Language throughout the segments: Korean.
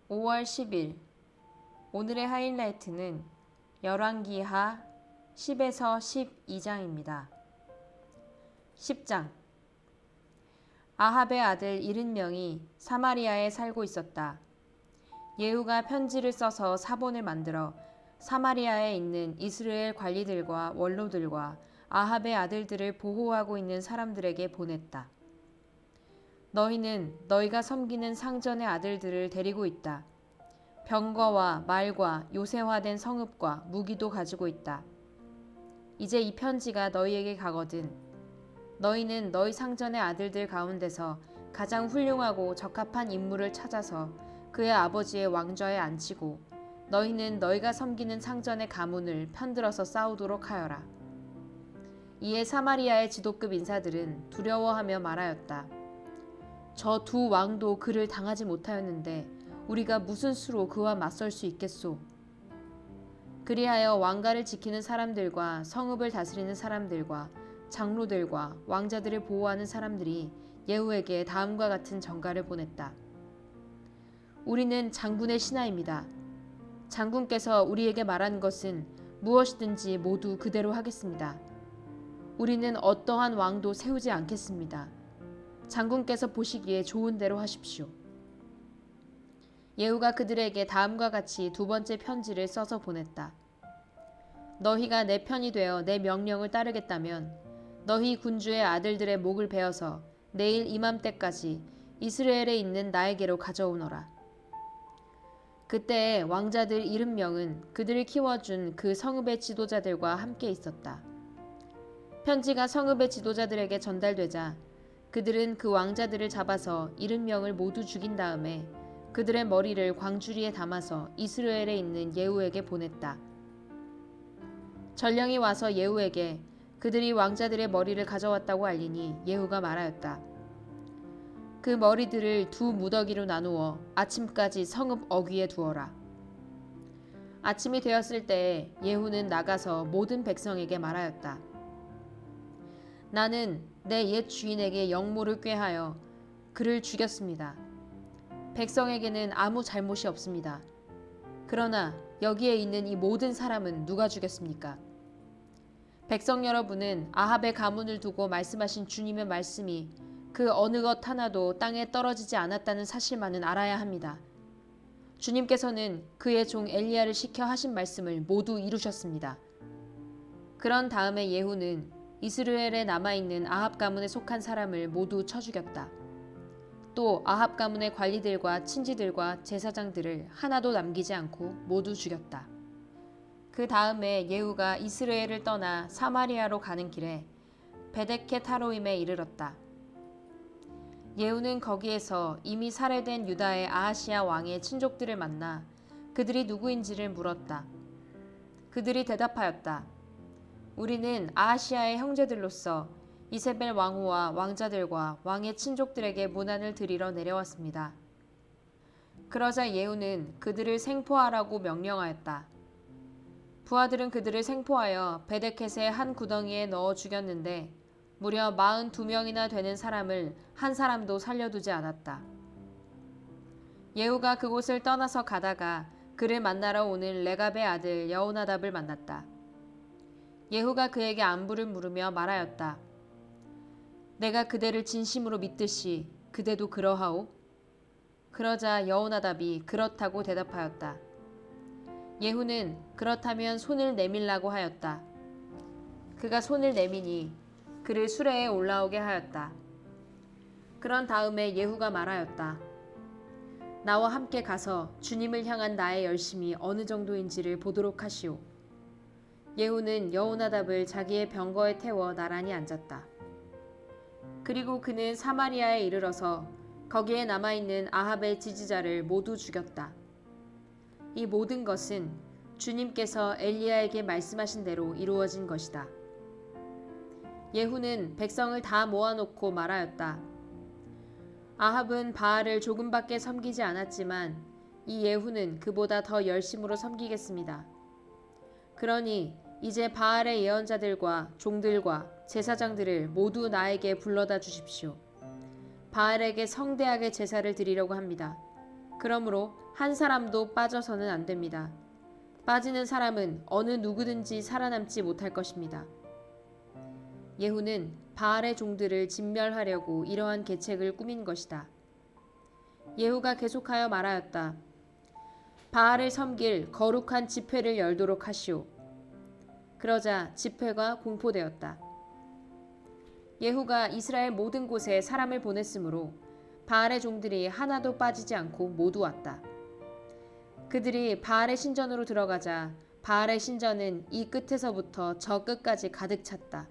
(5월 10일) 오늘의 하이라이트는 열왕기하 10에서 12장입니다. 10장. 아합의 아들 70명이 사마리아에 살고 있었다. 예후가 편지를 써서 사본을 만들어 사마리아에 있는 이스라엘 관리들과 원로들과 아합의 아들들을 보호하고 있는 사람들에게 보냈다. 너희는 너희가 섬기는 상전의 아들들을 데리고 있다. 병거와 말과 요새화된 성읍과 무기도 가지고 있다. 이제 이 편지가 너희에게 가거든 너희는 너희 상전의 아들들 가운데서 가장 훌륭하고 적합한 인물을 찾아서 그의 아버지의 왕좌에 앉히고 너희는 너희가 섬기는 상전의 가문을 편들어서 싸우도록 하여라. 이에 사마리아의 지도급 인사들은 두려워하며 말하였다. 저 두 왕도 그를 당하지 못하였는데 우리가 무슨 수로 그와 맞설 수 있겠소? 그리하여 왕가를 지키는 사람들과 성읍을 다스리는 사람들과 장로들과 왕자들을 보호하는 사람들이 예후에게 다음과 같은 전가를 보냈다. 우리는 장군의 신하입니다. 장군께서 우리에게 말한 것은 무엇이든지 모두 그대로 하겠습니다. 우리는 어떠한 왕도 세우지 않겠습니다. 장군께서 보시기에 좋은 대로 하십시오. 예후가 그들에게 다음과 같이 두 번째 편지를 써서 보냈다. 너희가 내 편이 되어 내 명령을 따르겠다면 너희 군주의 아들들의 목을 베어서 내일 이맘때까지 이스라엘에 있는 나에게로 가져오너라. 그때에 왕자들 70명은 그들을 키워준 그 성읍의 지도자들과 함께 있었다. 편지가 성읍의 지도자들에게 전달되자 그들은 그 왕자들을 잡아서 70명을 모두 죽인 다음에 그들의 머리를 광주리에 담아서 이스라엘에 있는 예후에게 보냈다. 전령이 와서 예후에게 그들이 왕자들의 머리를 가져왔다고 알리니 예후가 말하였다. 그 머리들을 두 무더기로 나누어 아침까지 성읍 어귀에 두어라. 아침이 되었을 때에 예후는 나가서 모든 백성에게 말하였다. 나는 내 옛 주인에게 영모를 꾀하여 그를 죽였습니다. 백성에게는 아무 잘못이 없습니다. 그러나 여기에 있는 이 모든 사람은 누가 죽였습니까? 백성 여러분은 아합의 가문을 두고 말씀하신 주님의 말씀이 그 어느 것 하나도 땅에 떨어지지 않았다는 사실만은 알아야 합니다. 주님께서는 그의 종 엘리야를 시켜 하신 말씀을 모두 이루셨습니다. 그런 다음에 예후는 이스라엘에 남아있는 아합 가문에 속한 사람을 모두 쳐 죽였다. 또 아합 가문의 관리들과 친지들과 제사장들을 하나도 남기지 않고 모두 죽였다. 그 다음에 예후가 이스라엘을 떠나 사마리아로 가는 길에 베데케 타로임에 이르렀다. 예후는 거기에서 이미 살해된 유다의 아하시야 왕의 친족들을 만나 그들이 누구인지를 물었다. 그들이 대답하였다. 우리는 아하시야의 형제들로서 이세벨 왕후와 왕자들과 왕의 친족들에게 문안을 드리러 내려왔습니다. 그러자 예후는 그들을 생포하라고 명령하였다. 부하들은 그들을 생포하여 베데켓의 한 구덩이에 넣어 죽였는데 무려 42명이나 되는 사람을 한 사람도 살려두지 않았다. 예후가 그곳을 떠나서 가다가 그를 만나러 오는 레갑의 아들 여호나답을 만났다. 예후가 그에게 안부를 물으며 말하였다. 내가 그대를 진심으로 믿듯이 그대도 그러하오? 그러자 여호나답이 그렇다고 대답하였다. 예후는 그렇다면 손을 내밀라고 하였다. 그가 손을 내미니 그를 수레에 올라오게 하였다. 그런 다음에 예후가 말하였다. 나와 함께 가서 주님을 향한 나의 열심이 어느 정도인지를 보도록 하시오. 예후는 여호나답을 자기의 병거에 태워 나란히 앉았다. 그리고 그는 사마리아에 이르러서 거기에 남아있는 아합의 지지자를 모두 죽였다. 이 모든 것은 주님께서 엘리야에게 말씀하신 대로 이루어진 것이다. 예후는 백성을 다 모아놓고 말하였다. 아합은 바알을 조금밖에 섬기지 않았지만 이 예후는 그보다 더 열심으로 섬기겠습니다. 그러니 이제 바알의 예언자들과 종들과 제사장들을 모두 나에게 불러다 주십시오. 바알에게 성대하게 제사를 드리려고 합니다. 그러므로 한 사람도 빠져서는 안 됩니다. 빠지는 사람은 어느 누구든지 살아남지 못할 것입니다. 예후는 바알의 종들을 진멸하려고 이러한 계책을 꾸민 것이다. 예후가 계속하여 말하였다. 바알을 섬길 거룩한 집회를 열도록 하시오. 그러자 집회가 공포되었다. 예후가 이스라엘 모든 곳에 사람을 보냈으므로 바알의 종들이 하나도 빠지지 않고 모두 왔다. 그들이 바알의 신전으로 들어가자 바알의 신전은 이 끝에서부터 저 끝까지 가득 찼다.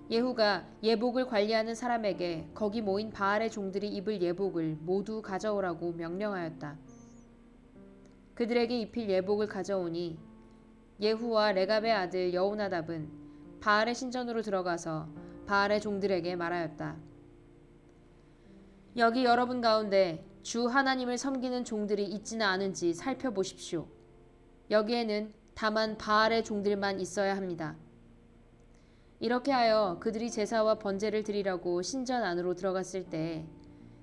예후가 예복을 관리하는 사람에게 거기 모인 바알의 종들이 입을 예복을 모두 가져오라고 명령하였다. 그들에게 입힐 예복을 가져오니 예후와 레갑의 아들 여호나답은 바알의 신전으로 들어가서 바알의 종들에게 말하였다. 여기 여러분 가운데 주 하나님을 섬기는 종들이 있지는 않은지 살펴보십시오. 여기에는 다만 바알의 종들만 있어야 합니다. 이렇게 하여 그들이 제사와 번제를 드리려고 신전 안으로 들어갔을 때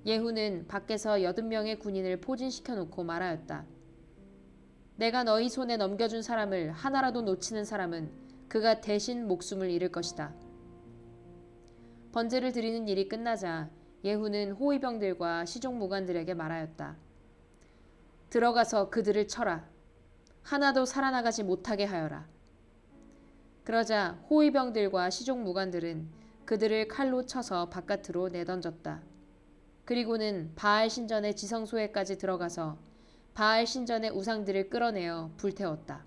예후는 밖에서 80명의 군인을 포진시켜 놓고 말하였다. 내가 너희 손에 넘겨준 사람을 하나라도 놓치는 사람은 그가 대신 목숨을 잃을 것이다. 번제를 드리는 일이 끝나자 예후는 호위병들과 시종무관들에게 말하였다. 들어가서 그들을 쳐라. 하나도 살아나가지 못하게 하여라. 그러자 호위병들과 시종무관들은 그들을 칼로 쳐서 바깥으로 내던졌다. 그리고는 바알 신전의 지성소에까지 들어가서 바알 신전의 우상들을 끌어내어 불태웠다.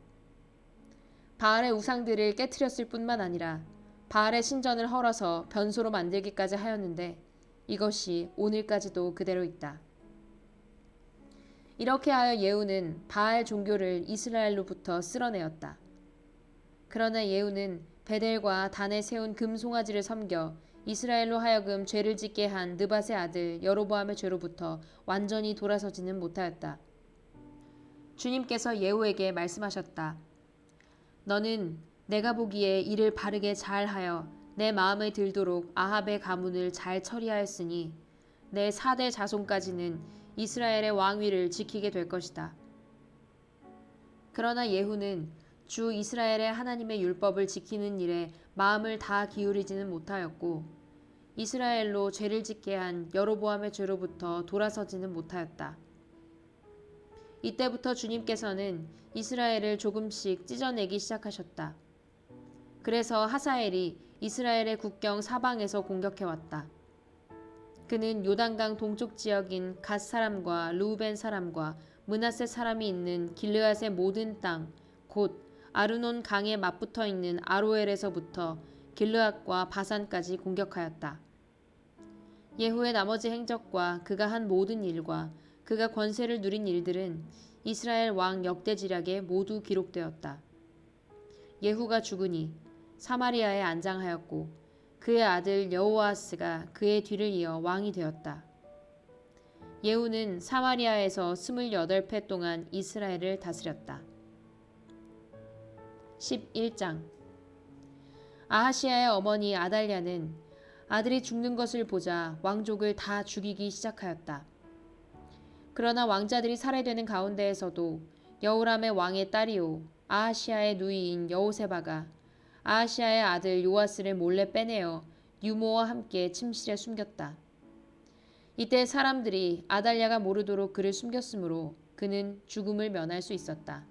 바알의 우상들을 깨트렸을 뿐만 아니라 바알의 신전을 헐어서 변소로 만들기까지 하였는데 이것이 오늘까지도 그대로 있다. 이렇게 하여 예후는 바알 종교를 이스라엘로부터 쓸어내었다. 그러나 예후는 베델과 단에 세운 금송아지를 섬겨 이스라엘로 하여금 죄를 짓게 한 느밧의 아들 여로보암의 죄로부터 완전히 돌아서지는 못하였다. 주님께서 예후에게 말씀하셨다. 너는 내가 보기에 일을 바르게 잘하여 내 마음에 들도록 아합의 가문을 잘 처리하였으니 내 4대 자손까지는 이스라엘의 왕위를 지키게 될 것이다. 그러나 예후는 주 이스라엘의 하나님의 율법을 지키는 일에 마음을 다 기울이지는 못하였고 이스라엘로 죄를 짓게 한 여로보암의 죄로부터 돌아서지는 못하였다. 이때부터 주님께서는 이스라엘을 조금씩 찢어내기 시작하셨다. 그래서 하사엘이 이스라엘의 국경 사방에서 공격해왔다. 그는 요단강 동쪽 지역인 갓 사람과 루벤 사람과 므낫세 사람이 있는 길르앗의 모든 땅, 곧 아르논 강에 맞붙어 있는 아로엘에서부터 길르앗과 바산까지 공격하였다. 예후의 나머지 행적과 그가 한 모든 일과 그가 권세를 누린 일들은 이스라엘 왕 역대지략에 모두 기록되었다. 예후가 죽으니 사마리아에 안장하였고 그의 아들 여호아스가 그의 뒤를 이어 왕이 되었다. 예후는 사마리아에서 28회 동안 이스라엘을 다스렸다. 11장 아하시아의 어머니 아달랴는 아들이 죽는 것을 보자 왕족을 다 죽이기 시작하였다. 그러나 왕자들이 살해되는 가운데에서도 여호람의 왕의 딸이요 아하시아의 누이인 여호세바가 아하시아의 아들 요아스를 몰래 빼내어 유모와 함께 침실에 숨겼다. 이때 사람들이 아달랴가 모르도록 그를 숨겼으므로 그는 죽음을 면할 수 있었다.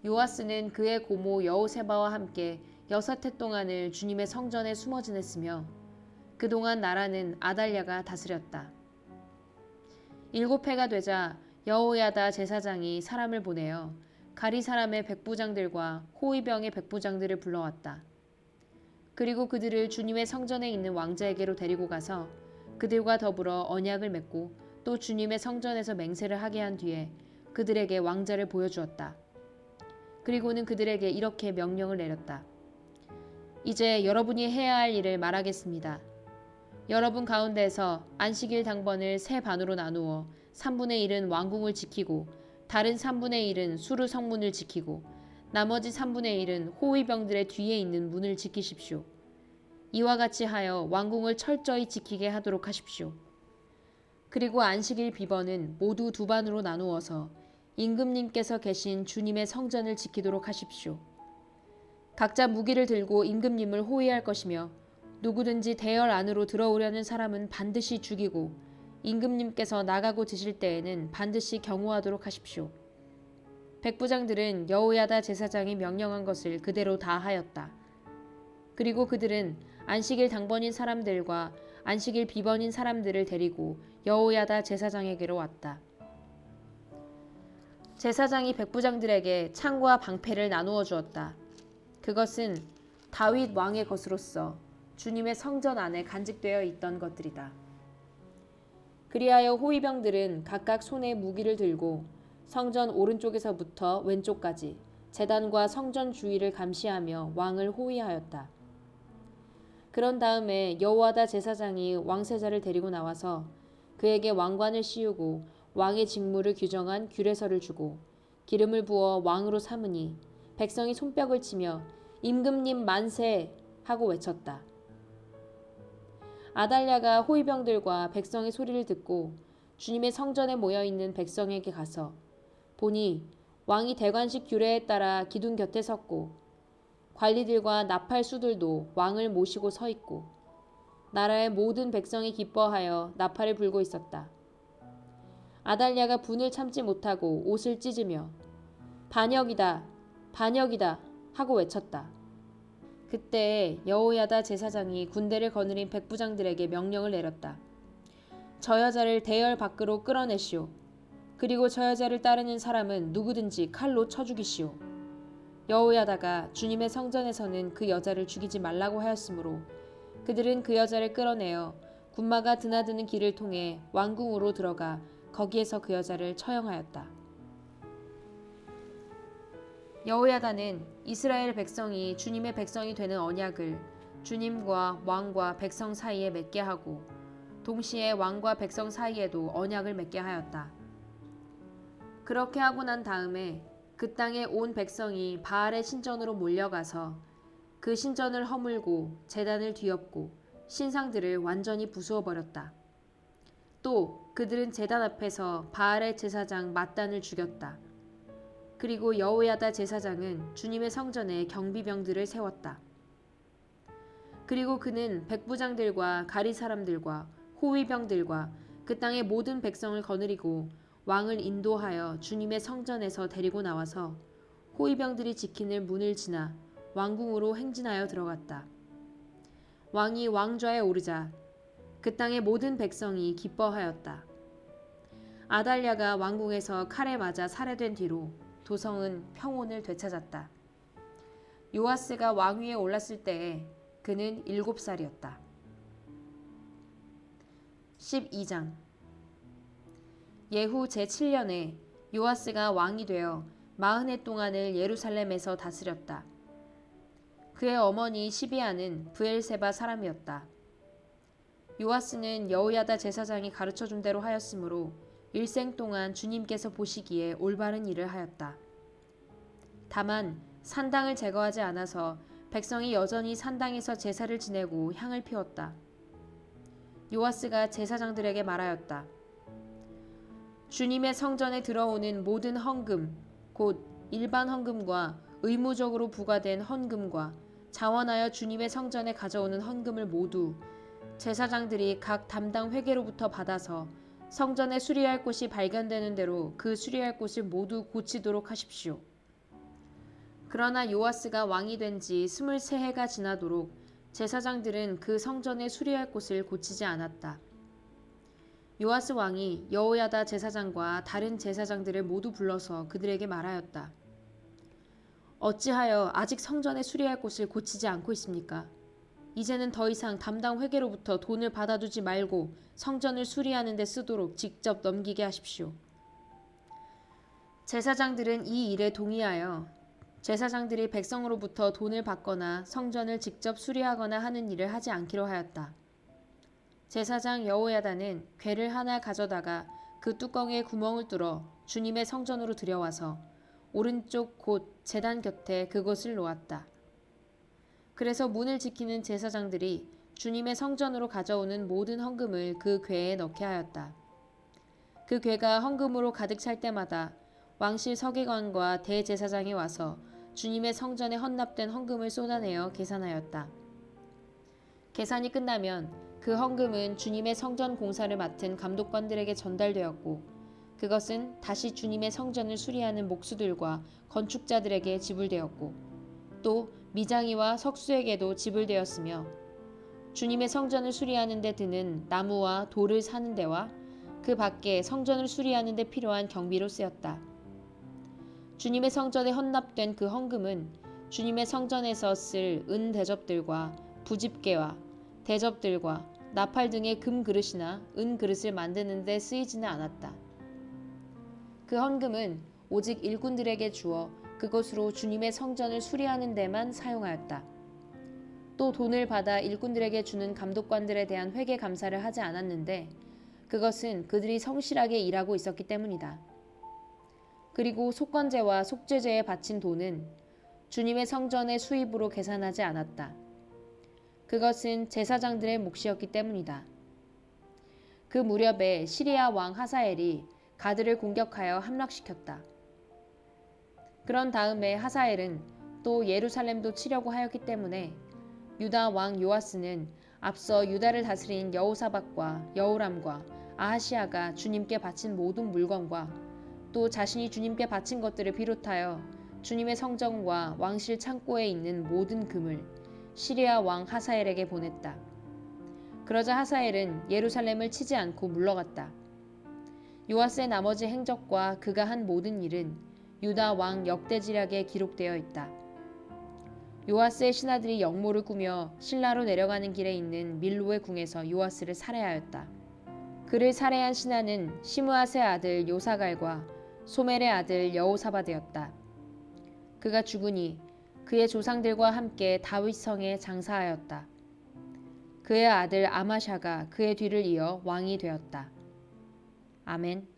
요아스는 그의 고모 여호세바와 함께 6해 동안을 주님의 성전에 숨어 지냈으며 그동안 나라는 아달랴가 다스렸다. 7해가 되자 여호야다 제사장이 사람을 보내어 가리 사람의 백부장들과 호위병의 백부장들을 불러왔다. 그리고 그들을 주님의 성전에 있는 왕자에게로 데리고 가서 그들과 더불어 언약을 맺고 또 주님의 성전에서 맹세를 하게 한 뒤에 그들에게 왕자를 보여주었다. 그리고는 그들에게 이렇게 명령을 내렸다. 이제 여러분이 해야 할 일을 말하겠습니다. 여러분 가운데서 안식일 당번을 세 반으로 나누어 3분의 1은 왕궁을 지키고 다른 3분의 1은 수르 성문을 지키고 나머지 3분의 1은 호위병들의 뒤에 있는 문을 지키십시오. 이와 같이 하여 왕궁을 철저히 지키게 하도록 하십시오. 그리고 안식일 비번은 모두 2반으로 나누어서 임금님께서 계신 주님의 성전을 지키도록 하십시오. 각자 무기를 들고 임금님을 호위할 것이며 누구든지 대열 안으로 들어오려는 사람은 반드시 죽이고 임금님께서 나가고 드실 때에는 반드시 경호하도록 하십시오. 백부장들은 여호야다 제사장이 명령한 것을 그대로 다 하였다. 그리고 그들은 안식일 당번인 사람들과 안식일 비번인 사람들을 데리고 여호야다 제사장에게로 왔다. 제사장이 백부장들에게 창과 방패를 나누어 주었다. 그것은 다윗 왕의 것으로서 주님의 성전 안에 간직되어 있던 것들이다. 그리하여 호위병들은 각각 손에 무기를 들고 성전 오른쪽에서부터 왼쪽까지 제단과 성전 주위를 감시하며 왕을 호위하였다. 그런 다음에 여호야다 제사장이 왕세자를 데리고 나와서 그에게 왕관을 씌우고 왕의 직무를 규정한 규례서를 주고 기름을 부어 왕으로 삼으니 백성이 손뼉을 치며 임금님 만세 하고 외쳤다. 아달랴가 호위병들과 백성의 소리를 듣고 주님의 성전에 모여있는 백성에게 가서 보니 왕이 대관식 규례에 따라 기둥 곁에 섰고 관리들과 나팔수들도 왕을 모시고 서 있고 나라의 모든 백성이 기뻐하여 나팔을 불고 있었다. 아달랴가 분을 참지 못하고 옷을 찢으며 반역이다, 반역이다 하고 외쳤다. 그때 여호야다 제사장이 군대를 거느린 백부장들에게 명령을 내렸다. 저 여자를 대열 밖으로 끌어내시오. 그리고 저 여자를 따르는 사람은 누구든지 칼로 쳐 죽이시오. 여호야다가 주님의 성전에서는 그 여자를 죽이지 말라고 하였으므로 그들은 그 여자를 끌어내어 군마가 드나드는 길을 통해 왕궁으로 들어가 거기에서 그 여자를 처형하였다. 여호야다는 이스라엘 백성이 주님의 백성이 되는 언약을 주님과 왕과 백성 사이에 맺게 하고 동시에 왕과 백성 사이에도 언약을 맺게 하였다. 그렇게 하고 난 다음에 그 땅에 온 백성이 바알의 신전으로 몰려가서 그 신전을 허물고 제단을 뒤엎고 신상들을 완전히 부수어 버렸다. 또 그들은 제단 앞에서 바알의 제사장 맏단을 죽였다. 그리고 여호야다 제사장은 주님의 성전에 경비병들을 세웠다. 그리고 그는 백부장들과 가리 사람들과 호위병들과 그 땅의 모든 백성을 거느리고 왕을 인도하여 주님의 성전에서 데리고 나와서 호위병들이 지키는 문을 지나 왕궁으로 행진하여 들어갔다. 왕이 왕좌에 오르자 그 땅의 모든 백성이 기뻐하였다. 아달랴가 왕궁에서 칼에 맞아 살해된 뒤로 도성은 평온을 되찾았다. 요아스가 왕위에 올랐을 때에 그는 7살이었다. 12장 예후 제7년에 요아스가 왕이 되어 40해 동안을 예루살렘에서 다스렸다. 그의 어머니 시비아는 브엘세바 사람이었다. 요아스는 여호야다 제사장이 가르쳐준 대로 하였으므로 일생 동안 주님께서 보시기에 올바른 일을 하였다. 다만 산당을 제거하지 않아서 백성이 여전히 산당에서 제사를 지내고 향을 피웠다. 요아스가 제사장들에게 말하였다. 주님의 성전에 들어오는 모든 헌금, 곧 일반 헌금과 의무적으로 부과된 헌금과 자원하여 주님의 성전에 가져오는 헌금을 모두 제사장들이 각 담당 회계로부터 받아서 성전에 수리할 곳이 발견되는 대로 그 수리할 곳을 모두 고치도록 하십시오. 그러나 요아스가 왕이 된 지 23해가 지나도록 제사장들은 그 성전에 수리할 곳을 고치지 않았다. 요아스 왕이 여호야다 제사장과 다른 제사장들을 모두 불러서 그들에게 말하였다. 어찌하여 아직 성전에 수리할 곳을 고치지 않고 있습니까? 이제는 더 이상 담당 회계로부터 돈을 받아두지 말고 성전을 수리하는 데 쓰도록 직접 넘기게 하십시오. 제사장들은 이 일에 동의하여 제사장들이 백성으로부터 돈을 받거나 성전을 직접 수리하거나 하는 일을 하지 않기로 하였다. 제사장 여호야다는 궤를 하나 가져다가 그 뚜껑에 구멍을 뚫어 주님의 성전으로 들여와서 오른쪽 곧 제단 곁에 그것을 놓았다. 그래서 문을 지키는 제사장들이 주님의 성전으로 가져오는 모든 헌금을 그 궤에 넣게 하였다. 그 궤가 헌금으로 가득 찰 때마다 왕실 서기관과 대제사장이 와서 주님의 성전에 헌납된 헌금을 쏟아내어 계산하였다. 계산이 끝나면 그 헌금은 주님의 성전 공사를 맡은 감독관들에게 전달되었고, 그것은 다시 주님의 성전을 수리하는 목수들과 건축자들에게 지불되었고, 또 미장이와 석수에게도 지불되었으며, 주님의 성전을 수리하는 데 드는 나무와 돌을 사는 데와 그 밖에 성전을 수리하는 데 필요한 경비로 쓰였다. 주님의 성전에 헌납된 그 헌금은 주님의 성전에서 쓸 은 대접들과 부집게와 대접들과 나팔 등의 금 그릇이나 은 그릇을 만드는 데 쓰이지는 않았다. 그 헌금은 오직 일꾼들에게 주어 그것으로 주님의 성전을 수리하는 데만 사용하였다. 또 돈을 받아 일꾼들에게 주는 감독관들에 대한 회계 감사를 하지 않았는데 그것은 그들이 성실하게 일하고 있었기 때문이다. 그리고 속건제와 속죄제에 바친 돈은 주님의 성전의 수입으로 계산하지 않았다. 그것은 제사장들의 몫이었기 때문이다. 그 무렵에 시리아 왕 하사엘이 가드를 공격하여 함락시켰다. 그런 다음에 하사엘은 또 예루살렘도 치려고 하였기 때문에 유다 왕 요아스는 앞서 유다를 다스린 여호사밧과 여호람과 아하시아가 주님께 바친 모든 물건과 또 자신이 주님께 바친 것들을 비롯하여 주님의 성전과 왕실 창고에 있는 모든 금을 시리아 왕 하사엘에게 보냈다. 그러자 하사엘은 예루살렘을 치지 않고 물러갔다. 요아스의 나머지 행적과 그가 한 모든 일은 유다 왕 역대지략에 기록되어 있다. 요아스의 신하들이 역모를 꾸며 실라로 내려가는 길에 있는 밀로의 궁에서 요아스를 살해하였다. 그를 살해한 신하는 시므아스의 아들 요사갈과 소멜의 아들 여호사밧이었다. 그가 죽으니 그의 조상들과 함께 다윗 성에 장사하였다. 그의 아들 아마샤가 그의 뒤를 이어 왕이 되었다. 아멘.